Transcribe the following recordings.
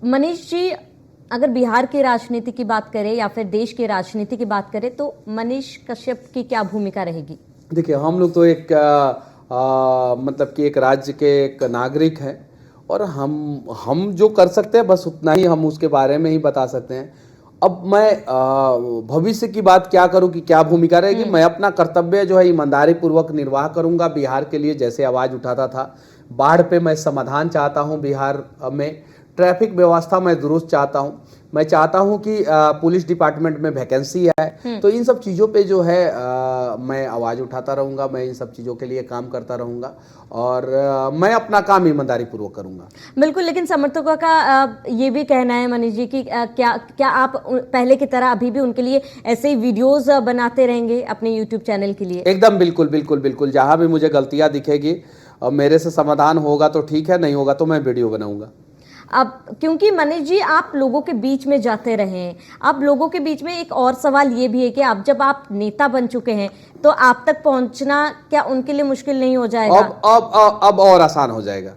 मनीष जी, अगर बिहार की राजनीति की बात करें या फिर देश की राजनीति की बात करें तो मनीष कश्यप की क्या भूमिका रहेगी? देखिए, हम लोग तो एक मतलब कि एक राज्य के एक नागरिक हैं और हम जो कर सकते हैं बस उतना ही हम उसके बारे में ही बता सकते हैं। अब मैं भविष्य की बात क्या करूं कि क्या भूमिका रहेगी, मैं अपना कर्तव्य जो है ईमानदारी पूर्वक निर्वाह करूंगा। बिहार के लिए जैसे आवाज़ उठाता था, बाढ़ पे मैं समाधान चाहता हूं, बिहार में ट्रैफिक व्यवस्था मैं दुरुस्त चाहता हूं, मैं चाहता हूं कि पुलिस डिपार्टमेंट में वैकेंसी है। तो इन सब चीज़ों पे जो है मैं आवाज़ उठाता रहूँगा, मैं इन सब चीज़ों के लिए काम करता रहूँगा और मैं अपना काम ईमानदारी पूर्वक करूँगा। बिल्कुल, लेकिन समर्थकों का ये भी कहना है मनीष जी कि क्या क्या आप पहले की तरह अभी भी उनके लिए ऐसे ही वीडियोस बनाते रहेंगे अपने यूट्यूब चैनल के लिए? एकदम बिल्कुल बिल्कुल बिल्कुल, जहाँ भी मुझे गलतियाँ दिखेगी और मेरे से समाधान होगा तो ठीक है, नहीं होगा तो मैं वीडियो बनाऊँगा। अब क्योंकि मनीष जी आप लोगों के बीच में जाते रहे हैं, अब लोगों के बीच में एक और सवाल ये भी है कि अब जब आप नेता बन चुके हैं तो आप तक पहुंचना क्या उनके लिए मुश्किल नहीं हो जाएगा? अब और आसान हो जाएगा।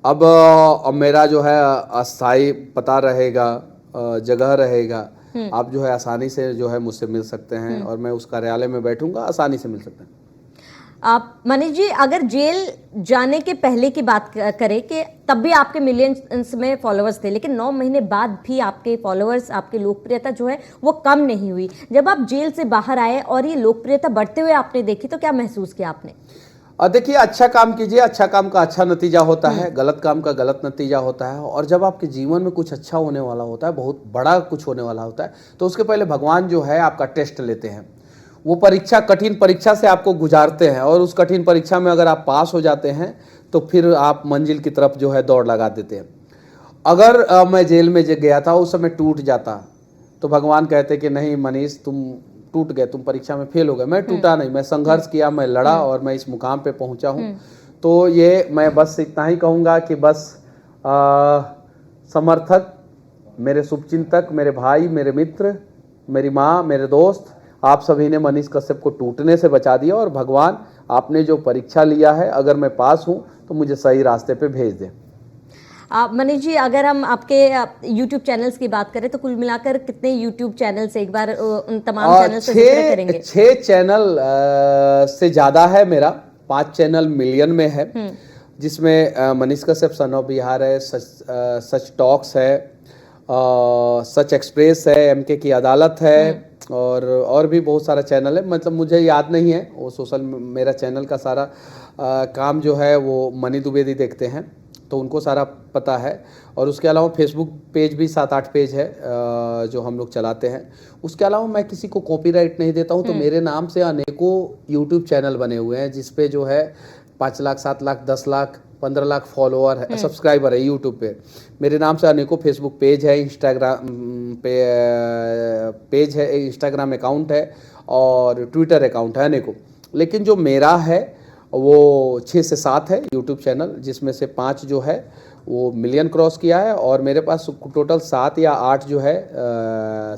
अब मेरा जो है अस्थाई पता रहेगा, जगह रहेगा। आप जो है आसानी से जो है मुझसे मिल सकते हैं और मैं उस कार्यालय में बैठूंगा, आसानी से मिल सकते हैं। आप मनीष जी अगर जेल जाने के पहले की बात करें कि तब भी आपके मिलियंस में फॉलोअर्स थे, लेकिन 9 महीने बाद भी आपके फॉलोअर्स, आपकी लोकप्रियता जो है वो कम नहीं हुई। जब आप जेल से बाहर आए और ये लोकप्रियता बढ़ते हुए आपने देखी तो क्या महसूस किया आपने? देखिए, अच्छा काम कीजिए, अच्छा काम का अच्छा नतीजा होता है, गलत काम का गलत नतीजा होता है। और जब आपके जीवन में कुछ अच्छा होने वाला होता है, बहुत बड़ा कुछ होने वाला होता है, तो उसके पहले भगवान जो है आपका टेस्ट लेते हैं। वो परीक्षा, कठिन परीक्षा से आपको गुजारते हैं और उस कठिन परीक्षा में अगर आप पास हो जाते हैं तो फिर आप मंजिल की तरफ जो है दौड़ लगा देते हैं। अगर मैं जेल में गया था, उस समय टूट जाता तो भगवान कहते कि नहीं मनीष, तुम टूट गए, तुम परीक्षा में फेल हो गए। मैं टूटा नहीं, मैं संघर्ष किया, मैं लड़ा और मैं इस मुकाम पे पहुंचा हूं। तो ये मैं बस इतना ही कहूंगा कि बस समर्थक, मेरे शुभचिंतक, मेरे भाई, मेरे मित्र, मेरी माँ, मेरे दोस्त, आप सभी ने मनीष कश्यप को टूटने से बचा दिया और भगवान आपने जो परीक्षा लिया है, अगर मैं पास हूं तो मुझे सही रास्ते पे भेज दें। मनीष जी अगर हम आपके YouTube चैनल्स की बात करें तो कुल मिलाकर कितने YouTube चैनल्स, एक बार उन तमाम चैनल से जिक्र करेंगे? 6 चैनल से ज़्यादा है मेरा। 5 चैनल मिलियन में है, जिसमें मनीष कश्यप सन ऑफ बिहार है, सच टॉक्स है, सच एक्सप्रेस है, MK की अदालत है और भी बहुत सारा चैनल है। मतलब मुझे याद नहीं है वो सोशल, मेरा चैनल का सारा काम जो है वो मनी द्विवेदी देखते हैं तो उनको सारा पता है। और उसके अलावा फेसबुक पेज भी 7-8 पेज है जो हम लोग चलाते हैं। उसके अलावा मैं किसी को कॉपीराइट नहीं देता हूं, तो मेरे नाम से अनेकों यूट्यूब चैनल बने हुए हैं जिसपे जो है 5 लाख, 7 लाख, 10 लाख, 15 लाख फॉलोअर है, सब्सक्राइबर है यूट्यूब पे। मेरे नाम से अनेकों फेसबुक पेज है, इंस्टाग्राम पे पेज है, इंस्टाग्राम अकाउंट है और ट्विटर अकाउंट है अनेकों। लेकिन जो मेरा है वो 6 से 7 है यूट्यूब चैनल, जिसमें से 5 जो है वो मिलियन क्रॉस किया है और मेरे पास टोटल 7 या 8 जो है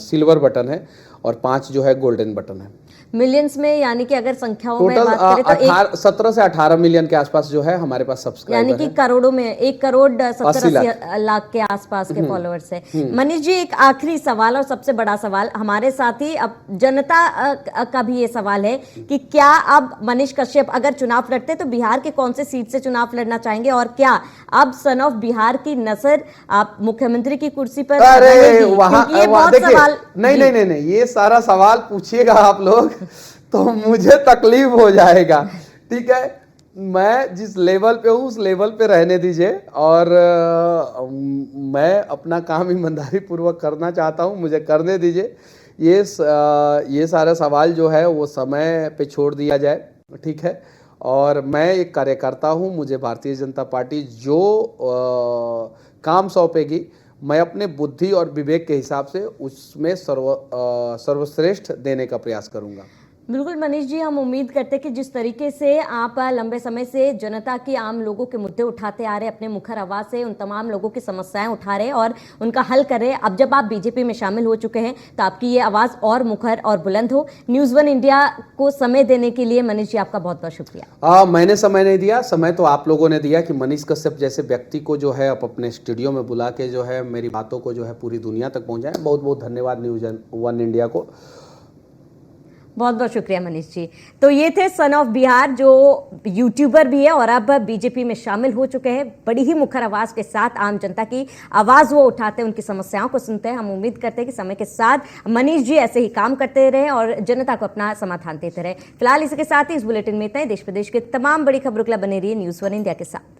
सिल्वर बटन है और 5 जो है गोल्डन बटन है। मिलियंस में यानी कि अगर संख्याओं में टोटल बात करें तो 17 से 18 मिलियन के आसपास जो है हमारे पास सब्सक्राइबर यानी कि करोड़ों में 1 करोड़ 70-80 लाख के आसपास के फॉलोअर्स है। मनीष जी एक आखिरी सवाल और सबसे बड़ा सवाल हमारे साथ ही अब जनता का भी ये सवाल है कि क्या अब मनीष कश्यप अगर चुनाव लड़ते तो बिहार के कौन से सीट से चुनाव लड़ना चाहेंगे और क्या अब सन ऑफ बिहार की नजर आप मुख्यमंत्री की कुर्सी पर रहेगी? क्योंकि ये बहुत सवाल नहीं, ये सारा सवाल पूछिएगा आप लोग तो मुझे तकलीफ हो जाएगा। ठीक है, मैं जिस लेवल पे हूँ उस लेवल पे रहने दीजिए और मैं अपना काम ईमानदारी पूर्वक करना चाहता हूँ, मुझे करने दीजिए। ये सारा सवाल जो है वो समय पे छोड़ दिया जाए, ठीक है। और मैं एक कार्यकर्ता हूँ, मुझे भारतीय जनता पार्टी जो काम सौंपेगी मैं अपने बुद्धि और विवेक के हिसाब से उसमें सर्वश्रेष्ठ देने का प्रयास करूंगा। बिल्कुल मनीष जी, हम उम्मीद करते हैं कि जिस तरीके से आप लंबे समय से जनता की, आम लोगों के मुद्दे उठाते आ रहे, अपने मुखर आवाज से उन तमाम लोगों की समस्याएं उठा रहे और उनका हल कर रहे, अब जब आप बीजेपी में शामिल हो चुके हैं तो आपकी ये आवाज और मुखर और बुलंद हो। न्यूज़ वन इंडिया को समय देने के लिए मनीष जी आपका बहुत बहुत शुक्रिया। मैंने समय नहीं दिया, समय तो आप लोगों ने दिया कि मनीष कश्यप जैसे व्यक्ति को जो है आप अपने स्टूडियो में बुला के जो है मेरी बातों को जो है पूरी दुनिया तक पहुंचाएं। बहुत बहुत धन्यवाद न्यूज़ वन इंडिया को। बहुत बहुत शुक्रिया मनीष जी। तो ये थे सन ऑफ बिहार, जो यूट्यूबर भी है और अब बीजेपी में शामिल हो चुके हैं। बड़ी ही मुखर आवाज के साथ आम जनता की आवाज वो उठाते हैं, उनकी समस्याओं को सुनते हैं। हम उम्मीद करते हैं कि समय के साथ मनीष जी ऐसे ही काम करते रहे और जनता को अपना समाधान देते रहे। फिलहाल इसी के साथ ही इस बुलेटिन में इतना ही। देश प्रदेश के तमाम बड़ी खबरों के लिए बने रहिए न्यूज़ वन इंडिया के साथ।